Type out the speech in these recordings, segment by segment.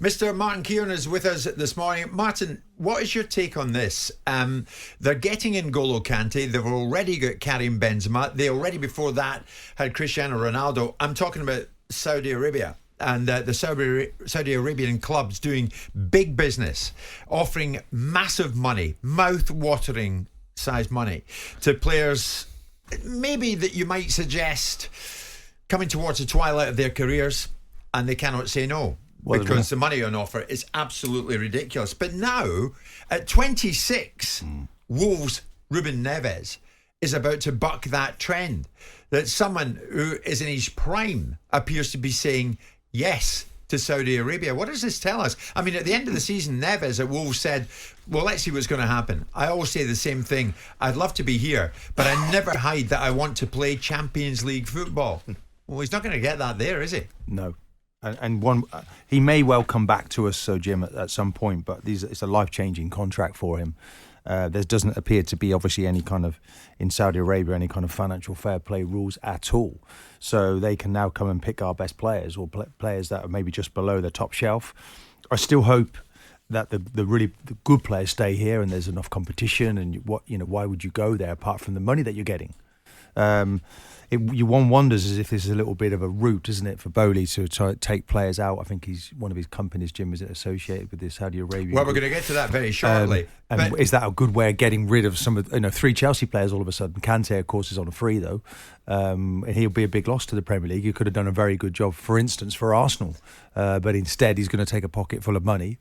Mr. Martin Keown is with us this morning. Martin, what is your take on this? They're getting in N'Golo Kante. They've already got Karim Benzema. They already before that had Cristiano Ronaldo. I'm talking about Saudi Arabia. And the Saudi Arabian clubs doing big business, offering massive money, mouth-watering size money to players maybe that you might suggest coming towards the twilight of their careers, and they cannot say no because the money on offer is absolutely ridiculous. But now, at 26, Wolves' Ruben Neves is about to buck that trend. That someone who is in his prime appears to be saying yes to Saudi Arabia. What does this tell us? I mean, at the end of the season, Neves at Wolves said, well, let's see what's going to happen. I always say the same thing. I'd love to be here, but I never hide that I want to play Champions League football. Well, he's not going to get that there, is he? No. And he may well come back to us, Jim, at some point, but it's a life-changing contract for him. There doesn't appear to be obviously any kind of, in Saudi Arabia, any kind of financial fair play rules at all. So they can now come and pick our best players or players that are maybe just below the top shelf. I still hope that the good players stay here and there's enough competition. And why would you go there apart from the money that you're getting? One wonders as if this is a little bit of a route, isn't it, for Bowley to try to take players out. I think one of his companies, Jim, is associated with the Saudi Arabia. Well, we're going to get to that very shortly. And is that a good way of getting rid of some of 3 Chelsea players all of a sudden? Kante, of course, is on a free though, and he'll be a big loss to the Premier League. He could have done a very good job, for instance, for Arsenal, but instead he's going to take a pocket full of money.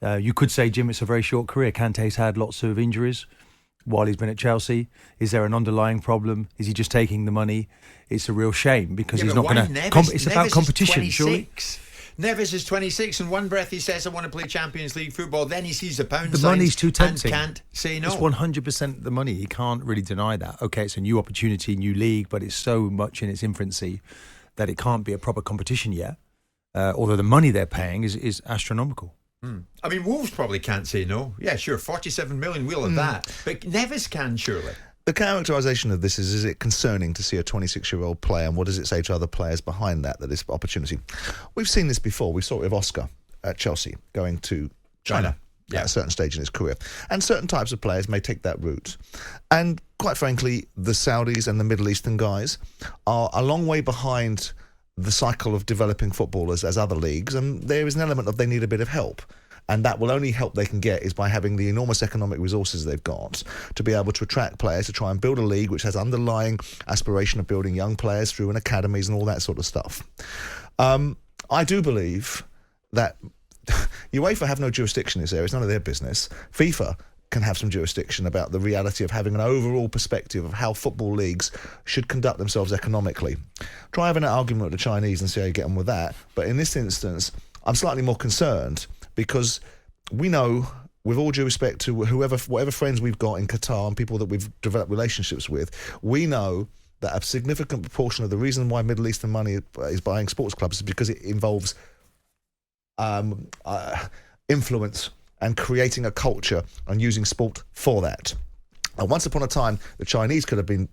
You could say, Jim, it's a very short career. Kante's had lots of injuries while he's been at Chelsea. Is there an underlying problem? Is he just taking the money? It's a real shame because he's not going to. It's about competition, surely. Neves is 26. In one breath, he says, "I want to play Champions League football." Then he sees the pound signs. The money's too tempting. And can't say no. It's 100% the money. He can't really deny that. Okay, it's a new opportunity, new league, but it's so much in its infancy that it can't be a proper competition yet. Although the money they're paying is astronomical. I mean, Wolves probably can't say no. Yeah, sure, 47 million, we'll have that. But Neves can, surely. The characterisation of this is it concerning to see a 26-year-old player, and what does it say to other players behind that this opportunity? We've seen this before. We saw it with Oscar at Chelsea going to China. At a certain stage in his career. And certain types of players may take that route. And quite frankly, the Saudis and the Middle Eastern guys are a long way behind the cycle of developing footballers as other leagues, and there is an element of they need a bit of help. And that will only help they can get is by having the enormous economic resources they've got to be able to attract players, to try and build a league which has underlying aspiration of building young players through academies and all that sort of stuff. I do believe that UEFA have no jurisdiction in this area. It's none of their business. FIFA can have some jurisdiction about the reality of having an overall perspective of how football leagues should conduct themselves economically. Try having an argument with the Chinese and see how you get on with that. But in this instance, I'm slightly more concerned because we know, with all due respect to whatever friends we've got in Qatar and people that we've developed relationships with, we know that a significant proportion of the reason why Middle Eastern money is buying sports clubs is because it involves influence and creating a culture and using sport for that. And once upon a time, the Chinese could have been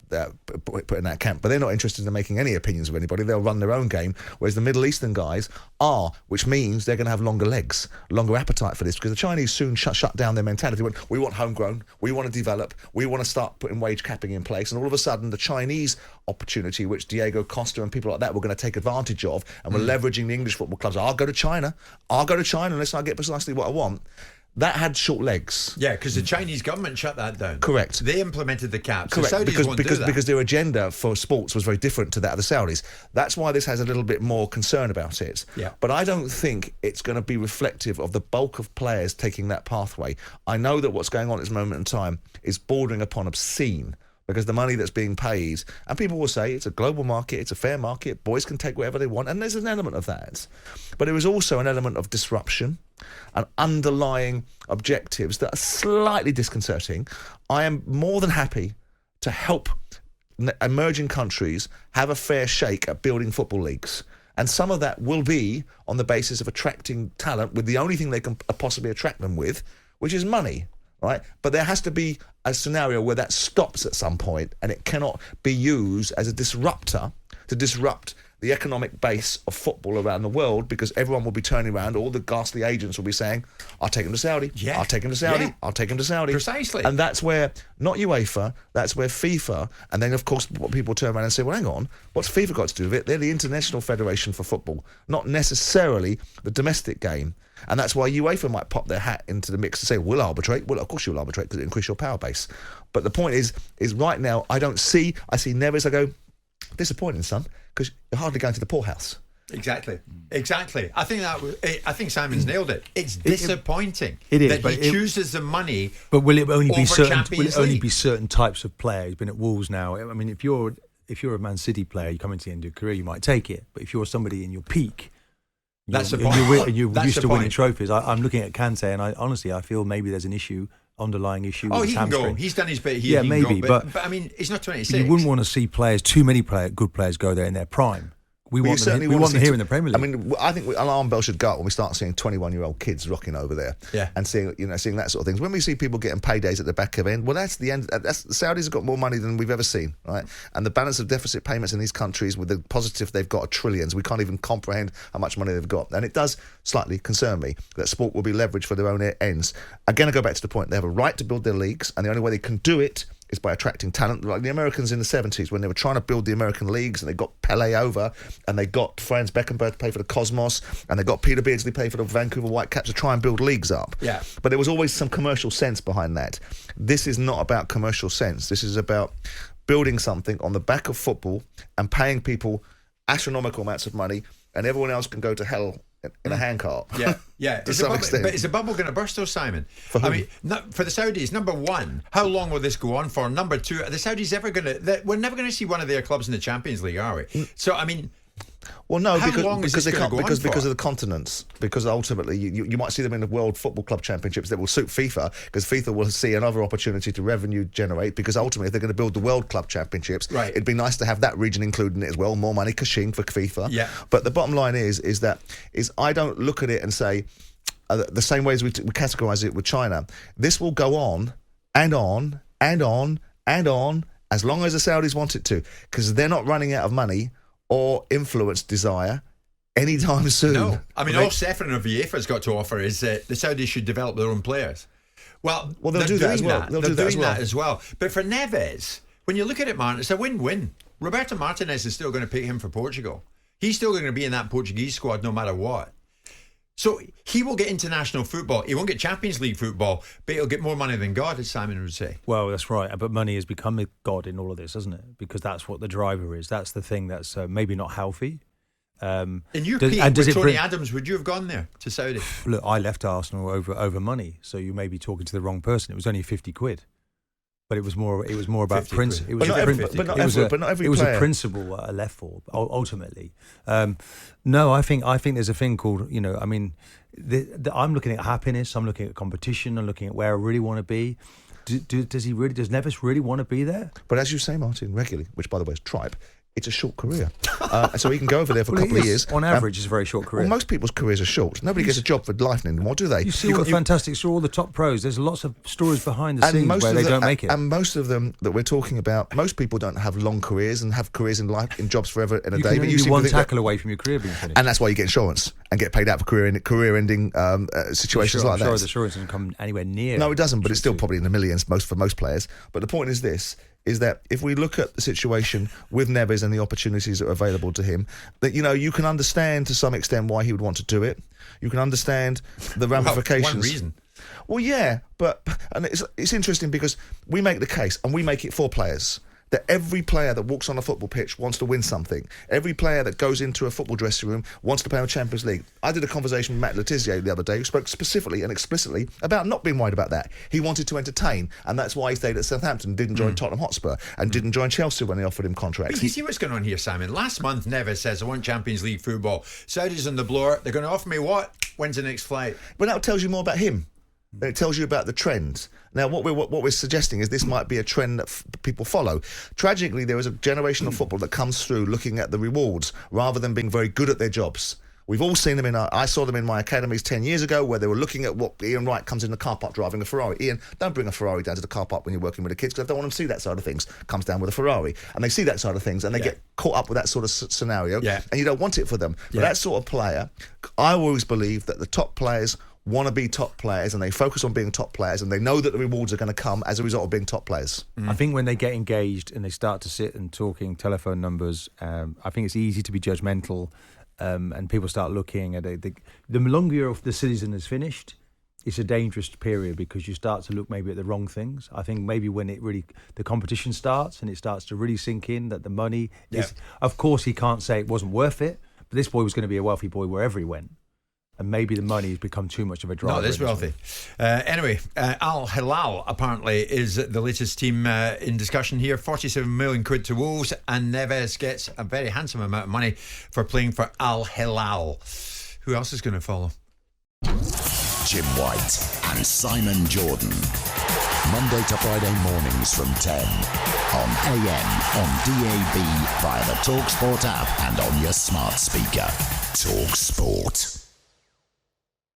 put in that camp, but they're not interested in making any opinions of anybody. They'll run their own game, whereas the Middle Eastern guys are, which means they're going to have longer legs, longer appetite for this, because the Chinese soon shut down their mentality. We want homegrown, we want to develop, we want to start putting wage capping in place, and all of a sudden the Chinese opportunity, which Diego Costa and people like that were going to take advantage of, and we're leveraging the English football clubs. I'll go to China unless I get precisely what I want. That had short legs. Yeah, because the Chinese government shut that down. Correct. They implemented the caps. Correct. The Saudis won't do that. Because their agenda for sports was very different to that of the Saudis. That's why this has a little bit more concern about it. Yeah. But I don't think it's going to be reflective of the bulk of players taking that pathway. I know that what's going on at this moment in time is bordering upon obscene, because the money that's being paid, and people will say it's a global market, it's a fair market, boys can take whatever they want, and there's an element of that. But there is also an element of disruption and underlying objectives that are slightly disconcerting. I am more than happy to help emerging countries have a fair shake at building football leagues. And some of that will be on the basis of attracting talent with the only thing they can possibly attract them with, which is money. Right, but there has to be a scenario where that stops at some point, and it cannot be used as a disruptor to disrupt the economic base of football around the world, because everyone will be turning around, all the ghastly agents will be saying, I'll take him to Saudi, I'll take him to Saudi, I'll take him to Saudi. Precisely. And that's where, not UEFA, that's where FIFA, and then of course what people turn around and say, well, hang on, what's FIFA got to do with it? They're the International Federation for Football, not necessarily the domestic game. And that's why UEFA might pop their hat into the mix and say, we'll arbitrate. Well, of course you'll arbitrate because it increases your power base. But the point is right now, I see Neves, I go, disappointing, son, because you're hardly going to the poorhouse. Exactly. I think Simon's nailed it. It's disappointing that he chooses the money. But will it only be certain? Champions Will it only League? be certain types of players? He's been at Wolves now. I mean, if you're a Man City player, you come into the end of your career, you might take it. But if you're somebody in your peak, That's the and point. you're That's used the to winning point. trophies. I'm looking at Kante, and I feel maybe there's an underlying issue. Oh, with he his can go. hamstring. He's done his bit. He can Maybe, go. but I mean, he's not 26. you wouldn't want to see too many good players go there in their prime. We want them here in the Premier League. I mean, I think an alarm bell should go up when we start seeing 21-year-old kids rocking over there, and seeing that sort of things. When we see people getting paydays at the back of end, well, that's the end. The Saudis have got more money than we've ever seen, right? And the balance of deficit payments in these countries, with the positive they've got, are trillions. We can't even comprehend how much money they've got, and it does slightly concern me that sport will be leveraged for their own ends. Again, I go back to the point: they have a right to build their leagues, and the only way they can do it is by attracting talent, like the Americans in the 70s when they were trying to build the American leagues, and they got Pele over, and they got Franz Beckenbauer to pay for the Cosmos, and they got Peter Beardsley to pay for the Vancouver Whitecaps to try and build leagues up. Yeah. But there was always some commercial sense behind that. This is not about commercial sense. This is about building something on the back of football and paying people astronomical amounts of money, and everyone else can go to hell in a handcart. Yeah. To some extent. But is the bubble going to burst, though, Simon? For whom? I mean, for the Saudis, number one, how long will this go on for? Number two, are the Saudis ever going to... We're never going to see one of their clubs in the Champions League, are we? So, I mean... Well, no, How long is because this they gonna can't, go on because for? of the continents. Because ultimately, you might see them in the World Football Club Championships that will suit FIFA, because FIFA will see another opportunity to revenue generate. Because ultimately, if they're going to build the World Club Championships, Right. it'd be nice to have that region included in it as well. More money, kashing for FIFA. Yeah. But the bottom line is that I don't look at it and say the same way as we categorise it with China. This will go on and on and on and on as long as the Saudis want it to, because they're not running out of money or influence desire anytime soon. No. I mean, all Sefrin or VIEFA's got to offer is that the Saudis should develop their own players. Well, they'll do that as well. They're doing that as well. But for Neves, when you look at it, Martin, it's a win-win. Roberto Martinez is still going to pick him for Portugal. He's still going to be in that Portuguese squad no matter what. So he will get international football. He won't get Champions League football, but he'll get more money than God, as Simon would say. Well, that's right. But money has become a god in all of this, hasn't it? Because that's what the driver is. That's the thing that's maybe not healthy. In your peak with Tony Adams, would you have gone there to Saudi? Look, I left Arsenal over money, so you may be talking to the wrong person. It was only 50 quid. But it was more about principle. It was a principle I left for ultimately. No, I think there's a thing called, I mean, I'm looking at happiness. I'm looking at competition. I'm looking at where I really want to be. Does Neves really want to be there? But as you say, Martin, regularly, which by the way is tripe, it's a short career. So he can go over there for a couple of years. On average, it's a very short career. Well, most people's careers are short. Nobody gets a job for life anymore, do they? You see all the top pros. There's lots of stories behind the scenes where they don't make it. And most of them that we're talking about, most people don't have long careers and have careers in life, in jobs forever in a day. You can only be one tackle away from your career being finished. And that's why you get insurance and get paid out for career-ending situations like that. I'm sure the insurance doesn't come anywhere near. No, it doesn't, but it's still probably in the millions for most players. But the point is this, is that if we look at the situation with Neves and the opportunities that are available to him, that, you can understand to some extent why he would want to do it. You can understand the ramifications. One reason. Well, yeah, and it's interesting because we make the case, and we make it for players, that every player that walks on a football pitch wants to win something. Every player that goes into a football dressing room wants to play in the Champions League. I did a conversation with Matt Letizia the other day who spoke specifically and explicitly about not being worried about that. He wanted to entertain, and that's why he stayed at Southampton, didn't join Tottenham Hotspur, and didn't join Chelsea when they offered him contracts. But you see what's going on here, Simon? Last month, Neves says, I want Champions League football. Saudis on the blower. They're going to offer me what? When's the next flight? But that tells you more about him. It tells you about the trends. Now, what we're suggesting is this might be a trend that people follow. Tragically, there is a generation of football that comes through looking at the rewards rather than being very good at their jobs. We've all seen them I saw them in my academies 10 years ago where they were looking at what Ian Wright comes in the car park driving a Ferrari. Ian, don't bring a Ferrari down to the car park when you're working with the kids because I don't want them to see that side of things. Comes down with a Ferrari. And they see that side of things and they get caught up with that sort of scenario. Yeah. And you don't want it for them. But that sort of player, I always believe that the top players want to be top players and they focus on being top players and they know that the rewards are going to come as a result of being top players. I think when they get engaged and they start to sit and talking telephone numbers, I think it's easy to be judgmental, and people start looking at the longer the season is finished, it's a dangerous period because you start to look maybe at the wrong things. I think maybe when the competition starts and it starts to really sink in that the money is, of course he can't say it wasn't worth it, but this boy was going to be a wealthy boy wherever he went. And maybe the money has become too much of a driver. Not this wealthy. Anyway, Al-Hilal apparently is the latest team in discussion here. 47 million quid to Wolves, and Neves gets a very handsome amount of money for playing for Al-Hilal. Who else is going to follow? Jim White and Simon Jordan. Monday to Friday mornings from 10 on AM, on DAB, via the talkSPORT app and on your smart speaker. talkSPORT.